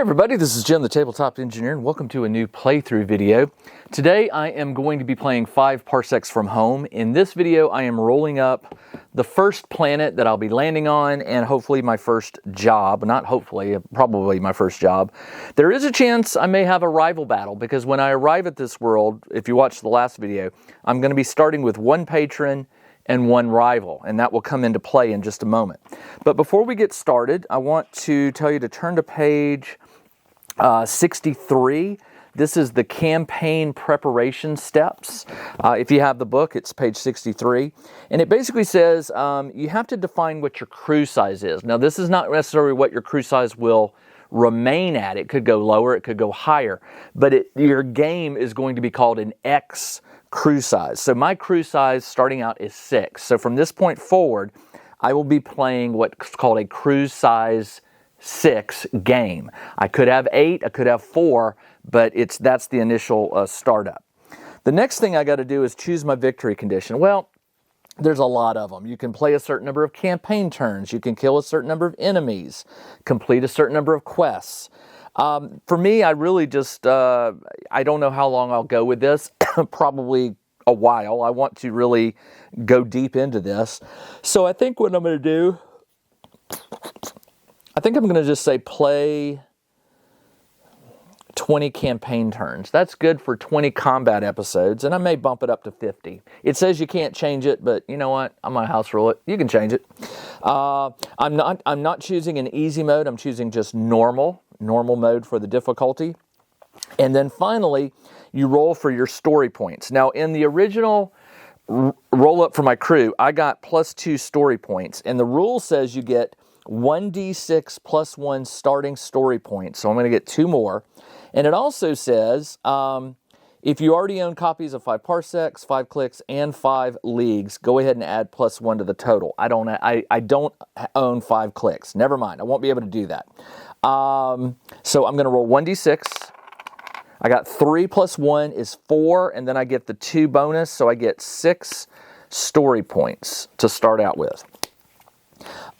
everybody, this is Jim the Tabletop Engineer, and welcome to a new playthrough video. Today I am going to be playing 5 Parsecs from home. In this video I am rolling up the first planet that I'll be landing on and hopefully my first job. Not hopefully, probably my first job. There is a chance I may have a rival battle because when I arrive at this world, if you watched the last video, I'm going to be starting with one patron and one rival, and that will come into play in just a moment. But before we get started, I want to tell you to turn to page 63. This is the campaign preparation steps. If you have the book, it's page 63. And it basically says you have to define what your crew size is. Now, this is not necessarily what your crew size will remain at. It could go lower, it could go higher. But your game is going to be called an X crew size. So my crew size starting out is 6. So from this point forward, I will be playing what's called a crew size 6 game. I could have 8, I could have 4, but that's the initial startup. The next thing I got to do is choose my victory condition. Well, there's a lot of them. You can play a certain number of campaign turns. You can kill a certain number of enemies, complete a certain number of quests. For me, I really just, I don't know how long I'll go with this. Probably a while. I want to really go deep into this. So I think what I'm going to do, I think I'm going to just say play 20 campaign turns. That's good for 20 combat episodes, and I may bump it up to 50. It says you can't change it, but you know what? I'm going to house rule it. You can change it. I'm not choosing an easy mode. I'm choosing just normal mode for the difficulty. And then finally, you roll for your story points. Now, in the original roll up for my crew, I got +2 story points, and the rule says you get 1d6 plus 1 starting story points. So I'm going to get 2 more. And it also says if you already own copies of 5 Parsecs, 5 Clicks, and 5 Leagues, go ahead and add +1 to the total. I don't own 5 Clicks. Never mind. I won't be able to do that. So I'm going to roll 1d6. I got 3 plus 1 is 4, and then I get the 2 bonus, so I get 6 story points to start out with.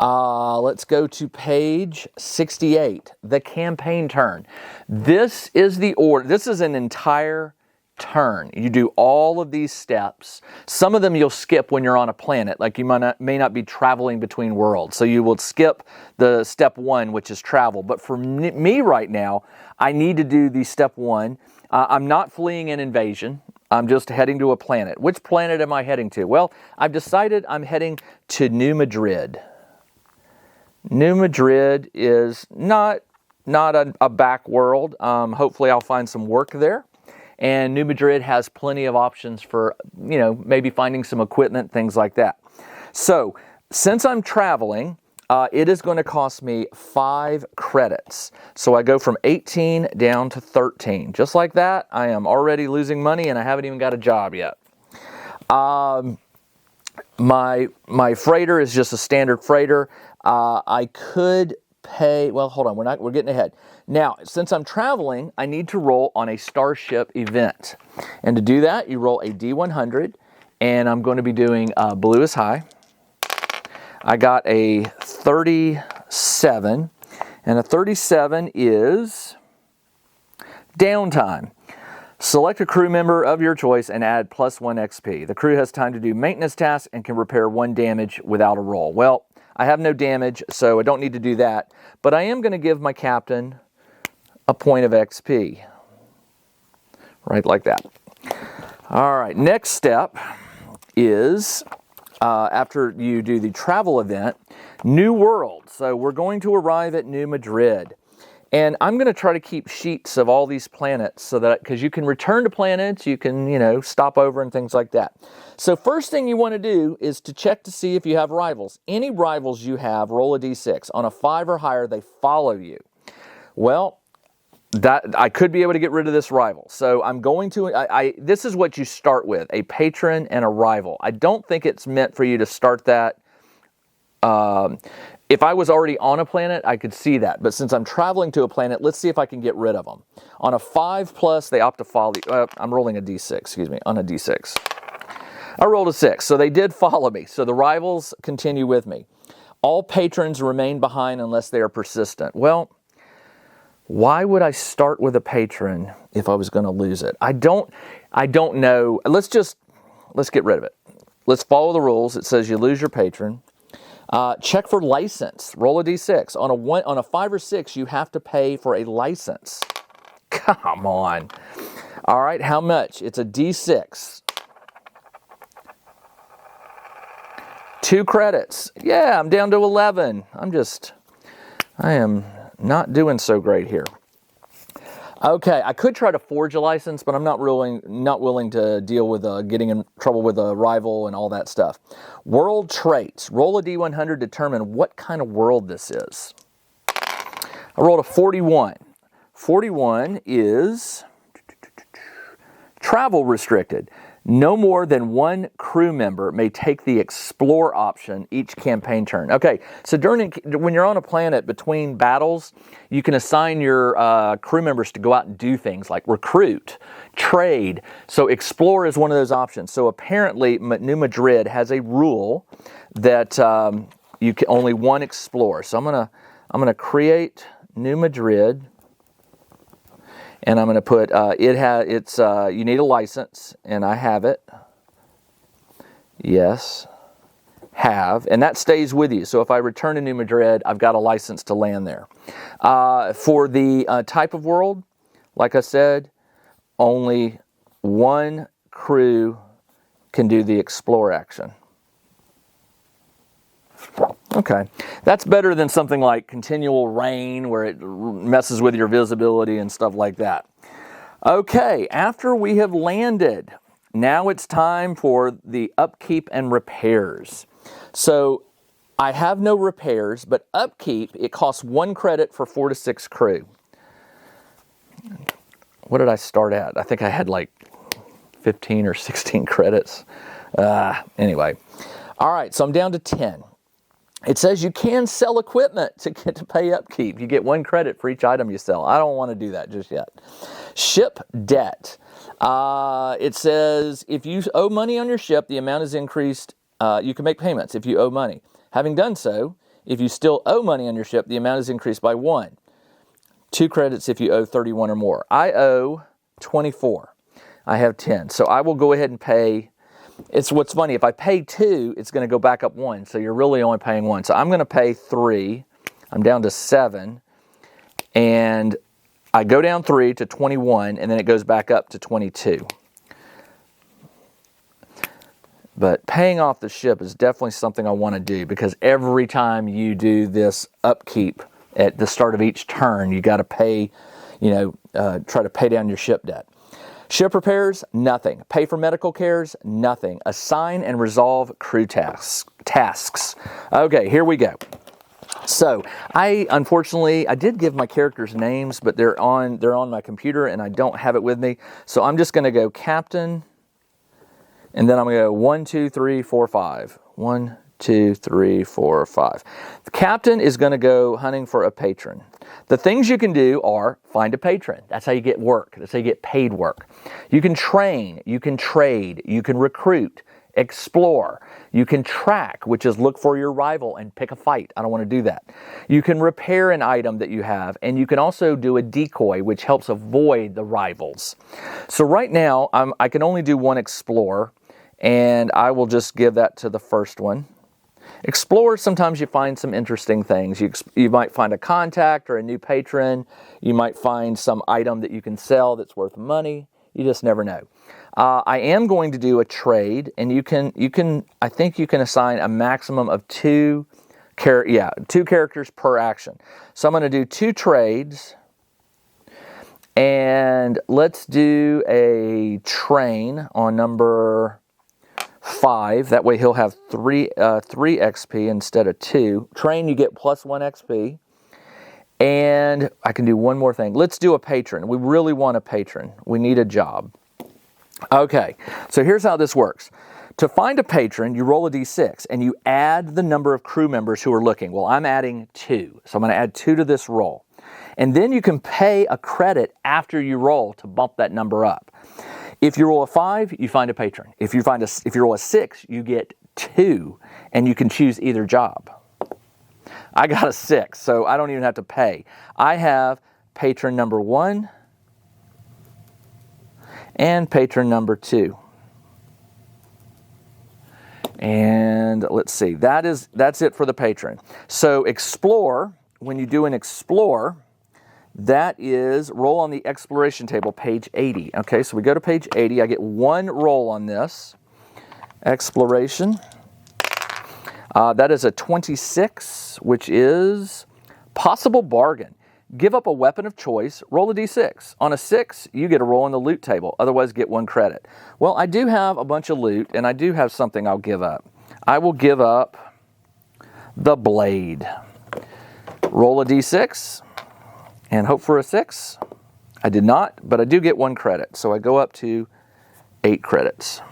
Let's go to page 68, the campaign turn. This is the order. This is an entire turn. You do all of these steps. Some of them you'll skip when you're on a planet, like you may not be traveling between worlds. So you will skip the step 1, which is travel. But for me right now, I need to do the step 1. I'm not fleeing an invasion. I'm just heading to a planet. Which planet am I heading to? Well, I've decided I'm heading to New Madrid. New Madrid is not a back world. Hopefully I'll find some work there. And New Madrid has plenty of options for, maybe finding some equipment, things like that. So, since I'm traveling, it is going to cost me 5 credits. So I go from 18 down to 13. Just like that, I am already losing money and I haven't even got a job yet. My freighter is just a standard freighter. I could pay, well, hold on, we're getting ahead. Now, since I'm traveling, I need to roll on a starship event. And to do that, you roll a D100, and I'm going to be doing blue is high. I got a 37, and a 37 is downtime. Select a crew member of your choice and add +1 XP. The crew has time to do maintenance tasks and can repair 1 damage without a roll. Well, I have no damage, so I don't need to do that. But I am going to give my captain a point of XP. Right like that. All right, next step is, after you do the travel event, New World. So we're going to arrive at New Madrid. And I'm going to try to keep sheets of all these planets so that, because you can return to planets, you can, stop over and things like that. So first thing you want to do is to check to see if you have rivals. Any rivals you have, roll a d6. On a 5 or higher, they follow you. Well, I could be able to get rid of this rival. So I'm going to, this is what you start with, a patron and a rival. I don't think it's meant for you to start that. If I was already on a planet, I could see that. But since I'm traveling to a planet, let's see if I can get rid of them. On a 5+, they opt to follow. I'm rolling a d6, on a d6. I rolled a 6, so they did follow me. So the rivals continue with me. All patrons remain behind unless they are persistent. Well, Why would I start with a patron if I was going to lose it? I don't know. Let's get rid of it. Let's follow the rules. It says you lose your patron. Check for license. Roll a d6. On a 5 or 6, you have to pay for a license. Come on. All right, how much? It's a d6. 2 credits. Yeah, I'm down to 11. I am not doing so great here. Okay, I could try to forge a license, but I'm not willing to deal with getting in trouble with a rival and all that stuff. World traits. Roll a d100, determine what kind of world this is. I rolled a 41. 41 is travel restricted. No more than 1 crew member may take the explore option each campaign turn. Okay, so when you're on a planet between battles, you can assign your crew members to go out and do things like recruit, trade. So explore is one of those options. So apparently New Madrid has a rule that you can only 1 explore. So I'm gonna create New Madrid. And I'm going to put, you need a license, and I have it. Yes, have, and that stays with you. So if I return to New Madrid, I've got a license to land there. For the type of world, like I said, only 1 crew can do the explore action. Okay, that's better than something like continual rain where it messes with your visibility and stuff like that. Okay, after we have landed, now it's time for the upkeep and repairs. So I have no repairs, but upkeep, it costs 1 credit for 4 to 6 crew. What did I start at? I think I had like 15 or 16 credits. Anyway, all right, so I'm down to 10. It says you can sell equipment to get to pay upkeep. You get 1 credit for each item you sell. I don't want to do that just yet. Ship debt. It says if you owe money on your ship, the amount is increased. You can make payments if you owe money. Having done so, if you still owe money on your ship, the amount is increased by 1. 2 credits if you owe 31 or more. I owe 24. I have 10. So I will go ahead and pay. It's what's funny, if I pay 2, it's going to go back up 1, so you're really only paying 1. So I'm going to pay 3. I'm down to 7, and I go down 3 to 21, and then it goes back up to 22. But paying off the ship is definitely something I want to do, because every time you do this upkeep at the start of each turn, you got to pay, try to pay down your ship debt. Ship repairs, nothing. Pay for medical cares, nothing. Assign and resolve crew tasks. Okay, here we go. So unfortunately, I did give my characters names, but they're on my computer and I don't have it with me. So I'm just going to go captain, and then I'm going to go 1, 2, 3, 4, 5. 1, 2, 3, 4, 5. The captain is going to go hunting for a patron. The things you can do are find a patron. That's how you get work. That's how you get paid work. You can train. You can trade. You can recruit. Explore. You can track, which is look for your rival and pick a fight. I don't want to do that. You can repair an item that you have, and you can also do a decoy, which helps avoid the rivals. So right now, I can only do 1 explore, and I will just give that to the first one. Explore, sometimes you find some interesting things. You might find a contact or a new patron. You might find some item that you can sell that's worth money. You just never know. I am going to do a trade, and I think you can assign a maximum of 2 characters per action. So I'm going to do 2 trades, and let's do a train on number 5. That way he'll have 3 XP instead of 2. Train, you get plus 1 XP. And I can do one more thing. Let's do a patron. We really want a patron. We need a job. Okay, so here's how this works. To find a patron, you roll a d6 and you add the number of crew members who are looking. Well, I'm adding 2. So I'm going to add 2 to this roll. And then you can pay a credit after you roll to bump that number up. If you roll a 5, you find a patron. If you roll a 6, you get 2, and you can choose either job. I got a 6, so I don't even have to pay. I have patron number 1 and patron number 2. And let's see, that's it for the patron. So explore, when you do an explore, that is roll on the exploration table, page 80. Okay, so we go to page 80. I get 1 roll on this. Exploration. That is a 26, which is possible bargain. Give up a weapon of choice, roll a d6. On a 6, you get a roll on the loot table, otherwise get 1 credit. Well, I do have a bunch of loot, and I do have something I'll give up. I will give up the blade. Roll a d6, and hope for a 6. I did not, but I do get 1 credit, so I go up to 8 credits.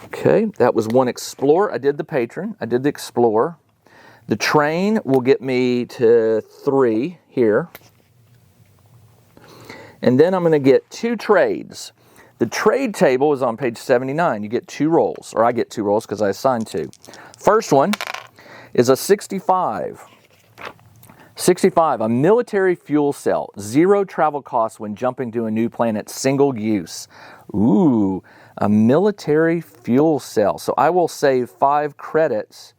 Okay, that was 1 explore. I did the patron, I did the explorer. The train will get me to 3 here. And then I'm going to get 2 trades. The trade table is on page 79. You get 2 rolls, or I get 2 rolls because I assigned 2. First one is a 65. 65, a military fuel cell. 0 travel costs when jumping to a new planet, single use. Ooh, a military fuel cell. So I will save 5 credits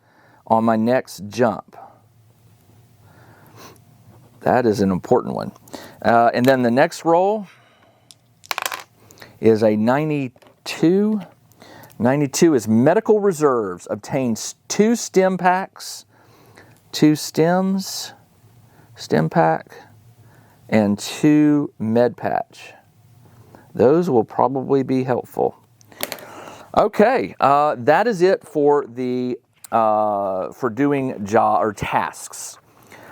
on my next jump. That is an important one. And then the next roll is a 92. 92 is medical reserves. Obtains 2 stem packs, 2 stems, stem pack, and 2 med patch. Those will probably be helpful. Okay, that is it for the for doing tasks.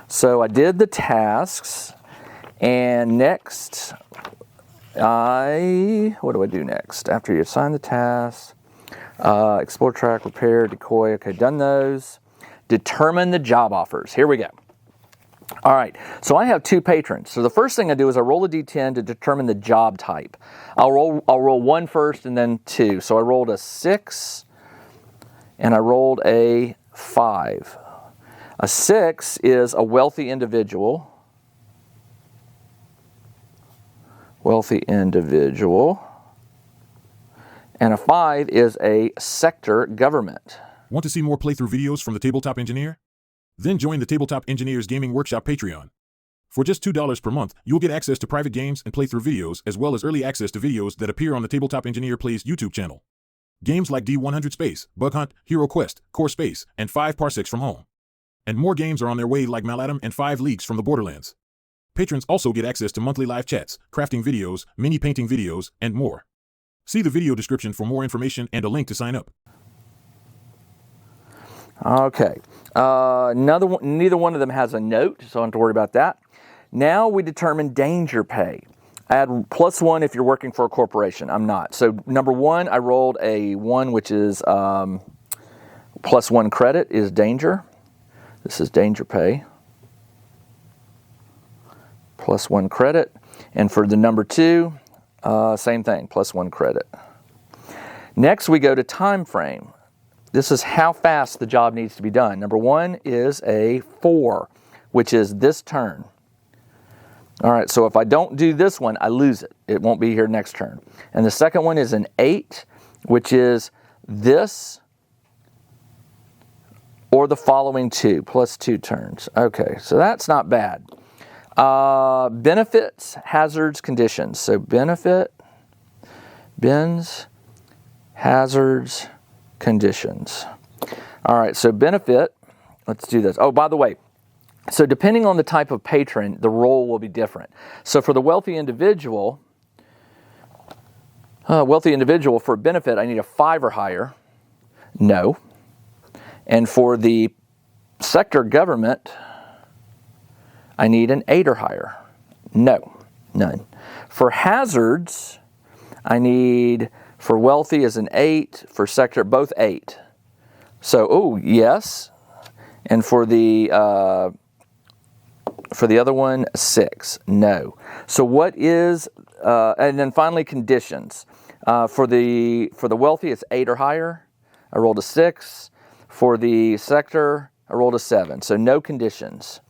So I did the tasks, and next, what do I do next? After you assign the tasks, explore, track, repair, decoy. Okay, done those. Determine the job offers. Here we go. All right, so I have 2 patrons. So the first thing I do is I roll a d10 to determine the job type. I'll roll 1 first and then 2. So I rolled a 6 and I rolled a 5. A 6 is a wealthy individual. Wealthy individual. And a 5 is a sector government. Want to see more playthrough videos from the Tabletop Engineer? Then join the Tabletop Engineers Gaming Workshop Patreon. For just $2 per month, you'll get access to private games and playthrough videos, as well as early access to videos that appear on the Tabletop Engineer Plays YouTube channel. Games like D100 Space, Bug Hunt, Hero Quest, Core Space, and 5 Parsecs from Home. And more games are on their way like Malatom and 5 Leagues from the Borderlands. Patrons also get access to monthly live chats, crafting videos, mini painting videos, and more. See the video description for more information and a link to sign up. Okay, neither one of them has a note, so I don't have to worry about that. Now we determine danger pay. Add +1 if you're working for a corporation. I'm not. So number 1, I rolled a 1, which is +1 credit is danger. This is danger pay. +1 credit. And for the number 2, same thing, +1 credit. Next we go to time frame. This is how fast the job needs to be done. Number 1 is a 4, which is this turn. All right, so if I don't do this one, I lose it. It won't be here next turn. And the second one is an 8, which is this or the following 2, +2 turns. Okay, so that's not bad. Benefits, hazards, conditions. So benefit, bins, hazards, conditions. All right, so benefit, let's do this. Oh, by the way, so depending on the type of patron, the role will be different. So for the wealthy individual for benefit, I need a 5 or higher. No. And for the sector government, I need an 8 or higher. No, none. For hazards, I need, for wealthy is an 8, for sector, both 8. So, oh, yes. And for the other one, 6. No. So what is, and then finally conditions. For the wealthy, it's 8 or higher. I rolled a 6. For the sector, I rolled a 7. So no conditions.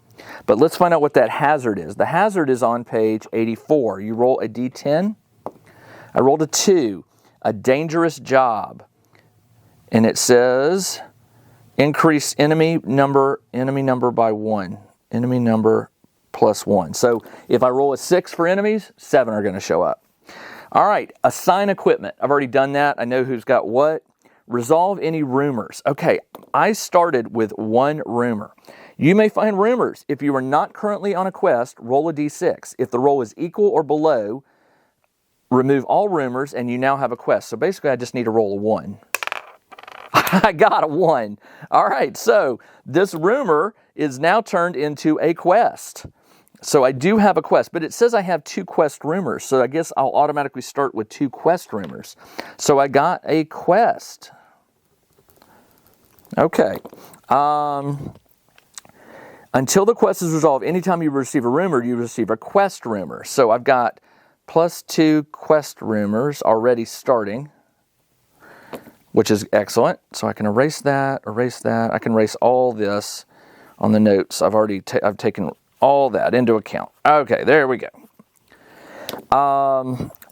But let's find out what that hazard is. The hazard is on page 84. You roll a d10. I rolled a 2, a dangerous job. And it says increase enemy number by 1. Enemy number plus 1. So if I roll a 6 for enemies, 7 are going to show up. All right, assign equipment. I've already done that. I know who's got what. Resolve any rumors. Okay, I started with 1 rumor. You may find rumors. If you are not currently on a quest, roll a d6. If the roll is equal or below, remove all rumors and you now have a quest. So basically I just need to roll a 1. I got a 1. All right, so this rumor is now turned into a quest. So I do have a quest, but it says I have 2 quest rumors. So I guess I'll automatically start with 2 quest rumors. So I got a quest. Okay. Until the quest is resolved, anytime you receive a rumor, you receive a quest rumor. So I've got plus 2 quest rumors already starting, which is excellent. So I can erase that. I can erase all this on the notes. I've taken all that into account. Okay, there we go.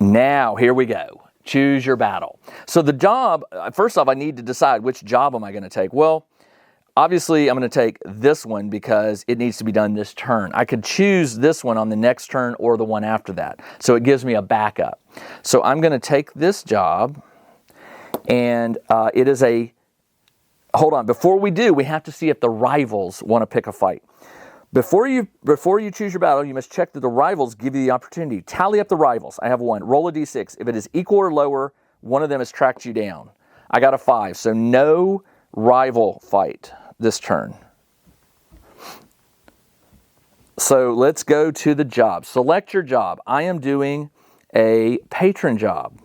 Now, here we go. Choose your battle. So the job, first off, I need to decide which job am I going to take. Well, obviously, I'm going to take this one because it needs to be done this turn. I could choose this one on the next turn or the one after that. So it gives me a backup. So I'm going to take this job, and it is a... Hold on. Before we do, we have to see if the rivals want to pick a fight. Before you choose your battle, you must check that the rivals give you the opportunity. Tally up the rivals. I have 1. Roll a d6. If it is equal or lower, one of them has tracked you down. I got a 5, so no rival fight this turn. So let's go to the job. Select your job. I am doing a patron job.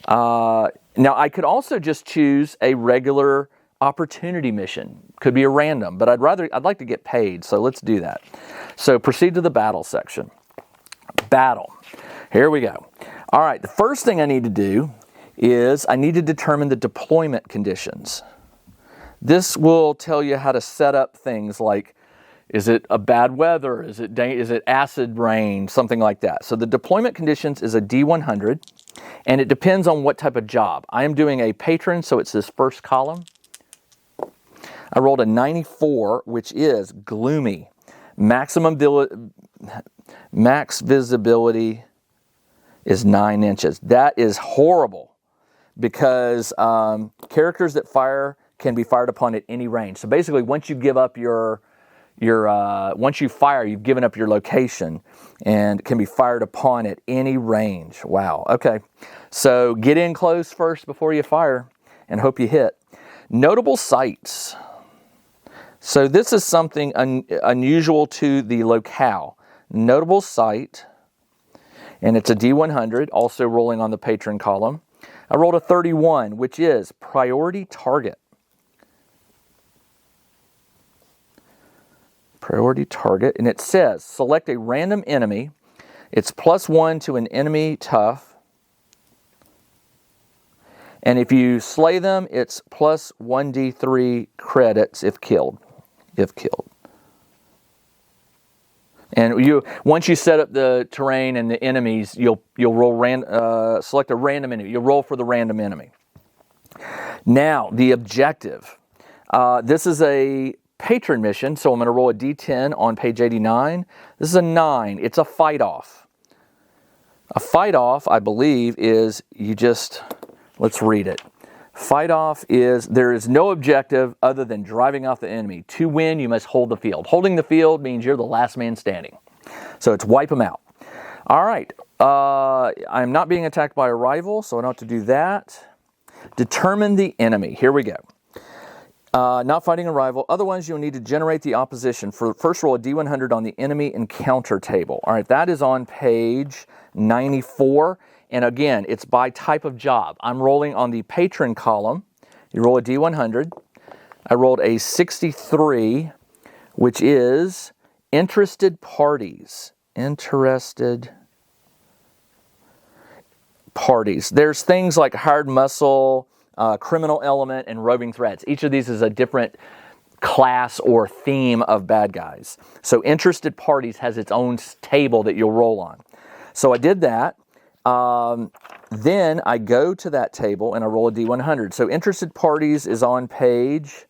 Now I could also just choose a regular opportunity mission. Could be a random, but I'd like to get paid, so let's do that. So proceed to the battle section. Battle. Here we go. All right, the first thing I need to do is I need to determine the deployment conditions. This will tell you how to set up things like, is it a bad weather? Is it acid rain? Something like that. So the deployment conditions is a D100, and it depends on what type of job. I am doing a patron, so it's this first column. I rolled a 94, which is gloomy. Max visibility is 9 inches. That is horrible because characters that fire can be fired upon at any range. So basically, once you give up once you fire, you've given up your location and can be fired upon at any range. Wow. Okay. So get in close first before you fire and hope you hit. Notable sights. So this is something unusual to the locale. Notable sight, and it's a D100, also rolling on the patron column. I rolled a 31, which is priority target. Priority target, and it says select a random enemy. It's +1 to an enemy tough. And if you slay them, it's +1d3 credits if killed. And once you set up the terrain and the enemies, you'll roll select a random enemy. You'll roll for the random enemy. Now the objective. This is a patron mission, so I'm going to roll a d10 on page 89. This is a 9. It's a fight off. A fight off, I believe, is let's read it. Fight off is, there is no objective other than driving off the enemy. To win, you must hold the field. Holding the field means you're the last man standing. So it's wipe them out. All right. I'm not being attacked by a rival, so I don't have to do that. Determine the enemy. Here we go. Not fighting a rival. Otherwise, you'll need to generate the opposition. First roll a D100 on the enemy encounter table. All right, that is on page 94. And again, it's by type of job. I'm rolling on the patron column. You roll a D100. I rolled a 63, which is interested parties. Interested parties. There's things like hired muscle, criminal element, and roving threats. Each of these is a different class or theme of bad guys. So Interested Parties has its own table that you'll roll on. So I did that. Then I go to that table and I roll a D100. So Interested Parties is on page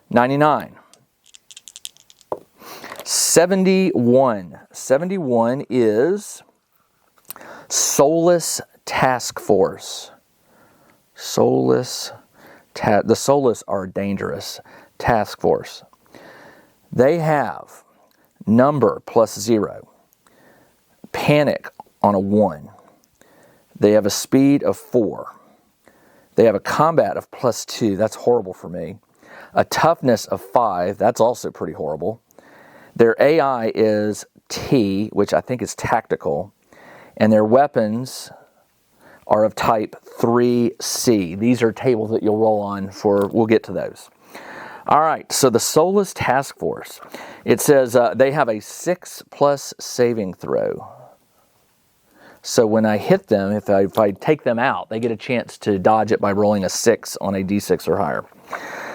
99. 71. 71 is Soulless Task Force. The Soulless are dangerous. Task Force. They have number +0. Panic on a 1. They have a speed of 4. They have a combat of +2. That's horrible for me. A toughness of 5. That's also pretty horrible. Their AI is T, which I think is tactical. And their weapons are of type 3C. These are tables that you'll roll on we'll get to those. All right, so the Soulless Task Force. It says they have a 6+ saving throw. So when I hit them, if I take them out, they get a chance to dodge it by rolling a 6 on a D6 or higher.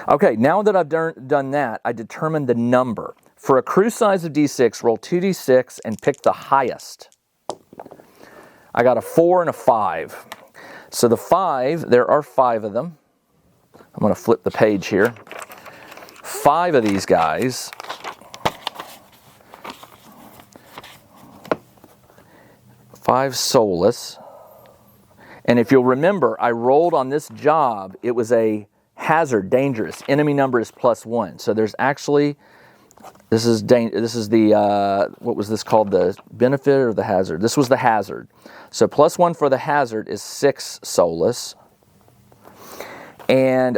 Okay, now that I've done that, I determined the number. For a crew size of D6, roll 2D6 and pick the highest. I got a 4 and a 5. So the 5, there are 5 of them. I'm going to flip the page here. 5 of these guys. 5 soulless. And if you'll remember, I rolled on this job, it was a hazard, dangerous. Enemy number is +1. So there's actually, this is the, what was this called? The benefit or the hazard? This was the hazard. So +1 for the hazard is 6 soulless. And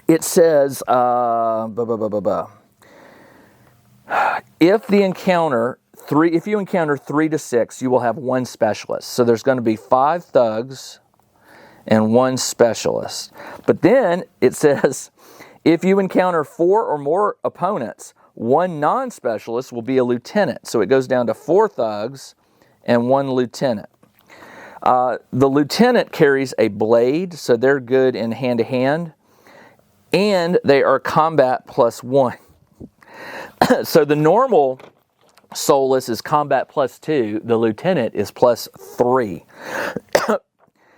it says, if you encounter 3 to 6, you will have 1 specialist. So there's going to be 5 thugs and 1 specialist. But then it says, if you encounter 4 or more opponents, 1 non-specialist will be a lieutenant. So it goes down to 4 thugs and 1 lieutenant. The lieutenant carries a blade, so they're good in hand-to-hand. And they are combat +1. So the normal soulless is combat +2. The lieutenant is +3.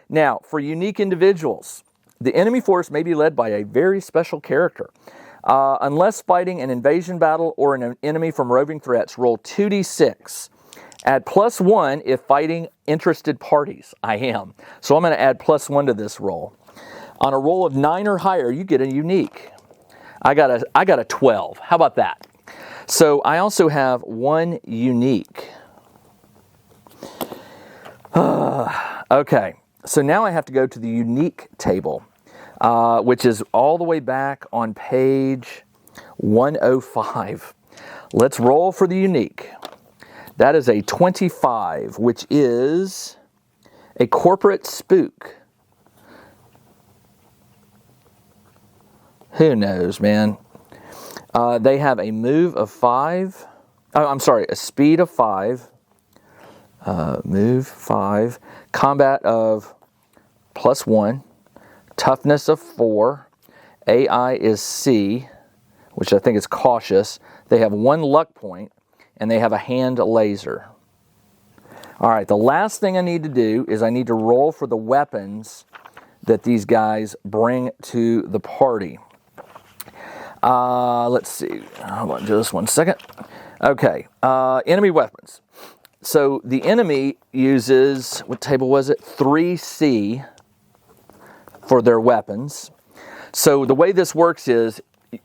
Now, for unique individuals, the enemy force may be led by a very special character. Unless fighting an invasion battle or an enemy from roving threats, roll 2d6. Add +1 if fighting interested parties. I am. So I'm going to add +1 to this roll. On a roll of 9 or higher, you get a unique. I got a 12. How about that? So I also have 1 unique. Okay, so now I have to go to the unique table, which is all the way back on page 105. Let's roll for the unique. That is a 25, which is a corporate spook. Who knows, man? They have a move of 5. Oh, I'm sorry, a speed of 5. Move 5. Combat of +1. Toughness of 4. AI is C, which I think is cautious. They have 1 luck point, and they have a hand laser. All right, the last thing I need to do is I need to roll for the weapons that these guys bring to the party. Let's see. Hold on just 1 second. Okay, enemy weapons. So the enemy uses, what table was it? 3C for their weapons. So the way this works is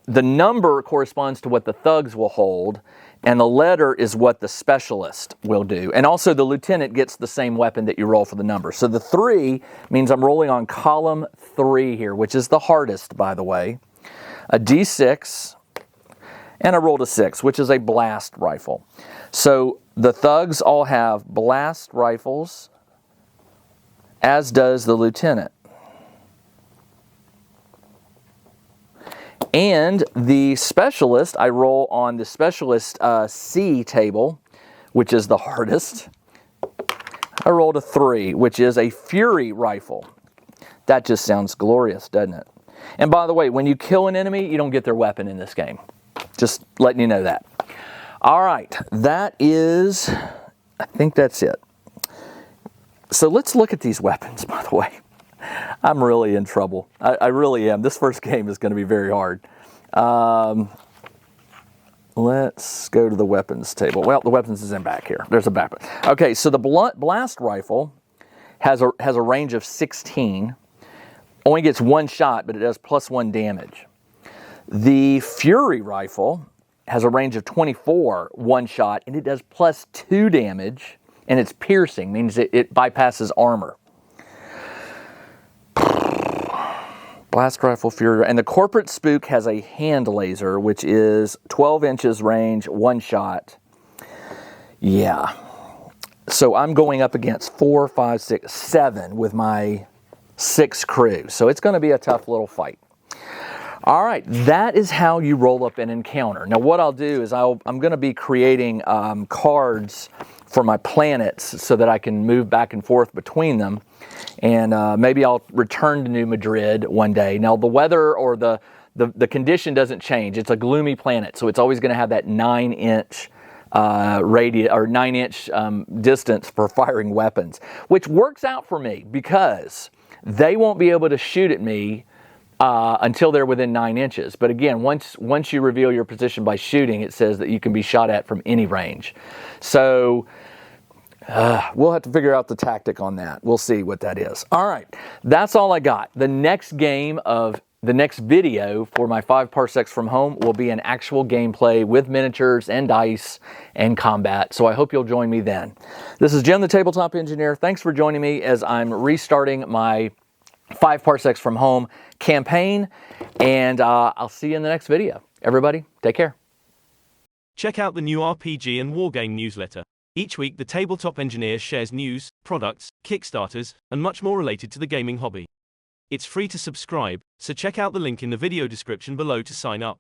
the number corresponds to what the thugs will hold, and the letter is what the specialist will do. And also the lieutenant gets the same weapon that you roll for the number. So the 3 means I'm rolling on column 3 here, which is the hardest, by the way. A D6, and I rolled a 6, which is a blast rifle. So the thugs all have blast rifles, as does the lieutenant. And the specialist, I roll on the specialist C table, which is the hardest. I rolled a 3, which is a fury rifle. That just sounds glorious, doesn't it? And by the way, when you kill an enemy, you don't get their weapon in this game. Just letting you know that. All right, that is, I think that's it. So let's look at these weapons, by the way. I'm really in trouble. I really am. This first game is going to be very hard. Let's go to the weapons table. Well, the weapons is in back here. There's a back. Okay, so the blast rifle has a range of 16. Only gets one shot, but it does +1 damage. The Fury rifle has a range of 24, one shot, and it does +2 damage, and it's piercing, means it bypasses armor. Blast rifle, Fury, and the Corporate Spook has a hand laser, which is 12 inches range, one shot. Yeah. So I'm going up against 4, 5, 6, 7 with my 6 crew. So it's going to be a tough little fight. All right, that is how you roll up an encounter. Now what I'll do is I'm going to be creating cards for my planets so that I can move back and forth between them. And maybe I'll return to New Madrid one day. Now the weather or the condition doesn't change. It's a gloomy planet, so it's always going to have that 9-inch radius or 9-inch distance for firing weapons, which works out for me because they won't be able to shoot at me until they're within 9 inches. But again, once you reveal your position by shooting, it says that you can be shot at from any range. So we'll have to figure out the tactic on that. We'll see what that is. All right, that's all I got. The next video for my 5 Parsecs from home will be an actual gameplay with miniatures and dice and combat. So I hope you'll join me then. This is Jim, the Tabletop Engineer. Thanks for joining me as I'm restarting my 5 Parsecs from home campaign, and I'll see you in the next video. Everybody, take care. Check out the new RPG and Wargame newsletter. Each week, the Tabletop Engineer shares news, products, Kickstarters, and much more related to the gaming hobby. It's free to subscribe, so check out the link in the video description below to sign up.